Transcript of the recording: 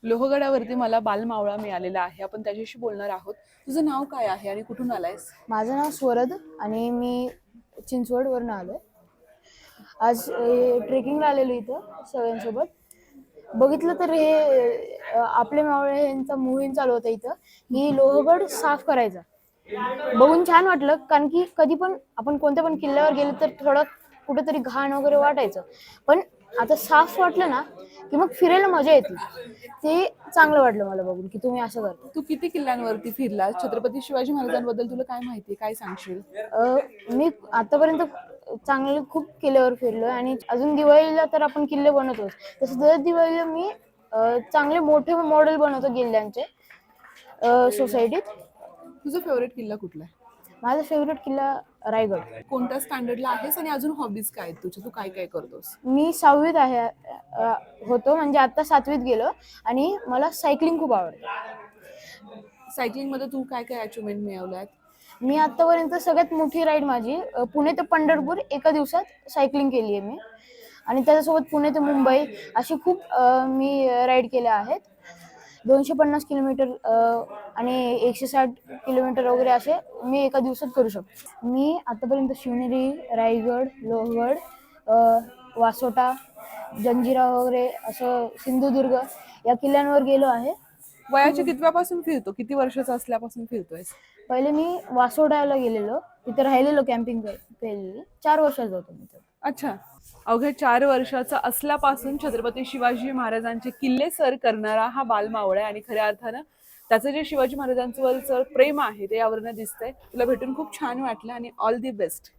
लोहगडावरती मला बालमावळा मिळालेला आहे. आपण त्याच्याशी बोलणार आहोत. तुझं नाव काय आहे आणि कुठून आलायस? माझं नाव स्वरद आणि मी चिंचवडवरून आलोय. आज ट्रेकिंगला आलेलो इथं सगळ्यांसोबत. बघितलं तर हे आपले मावळे यांचा मोहीम चालू होता इथं, ही लोहगड साफ करायचा. बघून छान वाटलं, कारण की कधी पण आपण कोणत्या पण किल्ल्यावर गेलो तर थोडं कुठेतरी घाण वगैरे वाटायचं, पण आता साफ वाटलं ना की मग फिरायला मजा येते. ते चांगलं वाटलं मला बघून की तुम्ही असं करता. तू किती किल्ल्यांवरती फिरलास? छत्रपती शिवाजी महाराजांबद्दल तुला काय माहिती काय सांगशील? मी आतापर्यंत चांगले खूप किल्ल्यावर फिरलोय आणि अजून दिवाळीला तर आपण किल्ले बनवतोच. तसं दर दिवाळीला मी चांगले मोठे मॉडेल बनवतो किल्ल्यांचे सोसायटीत. तुझा फेवरेट किल्ला कुठला आहे? माझा फेवरेट किल्ला रायगड. कोणत्या स्टँडर्डला आहेस आणि अजून हॉबीज काय आहेत तुझ्या? तू काय काय करतोस? मी 6वीत आहे होतो, म्हणजे आता 7वीत गेलो आणि मला सायकलिंग खूप आवडते. सायकलिंग मध्ये तू काय काय अचिव्हमेंट मिळवल्यात? मी आतापर्यंत सगळ्यात मोठी राईड माझी पुणे ते पंढरपूर एका दिवसात सायकलिंग केली आहे मी. आणि त्याच्यासोबत पुणे ते मुंबई अशी खूप मी राईड केल्या आहेत. 250 किलोमीटर आणि 160 किलोमीटर वगैरे असे मी एका दिवसात करू शकतो. मी आतापर्यंत शिवनेरी, रायगड, लोहगड, वासोटा, जंजिरा वगैरे असं सिंधुदुर्ग या किल्ल्यांवर गेलो आहे. वयाच्या कितव्यापासून फिरतो? किती वर्षाचा असल्यापासून फिरतोयस? पहिले मी वासोटाला गेलेलो, तिथे राहिलेलो, कॅम्पिंग केलेली. 4 वर्षाचा होतो मी तर. अच्छा. अवघ्या 4 वर्षाचा असल्यापासून छत्रपती शिवाजी महाराजांचे किल्ले सर करणारा हा बालमावळा आहे आणि खऱ्या अर्थानं त्याचं जे शिवाजी महाराजांवरचं प्रेम आहे ते यावरनं दिसतंय. तुला भेटून खूप छान वाटलं आणि ऑल दी बेस्ट.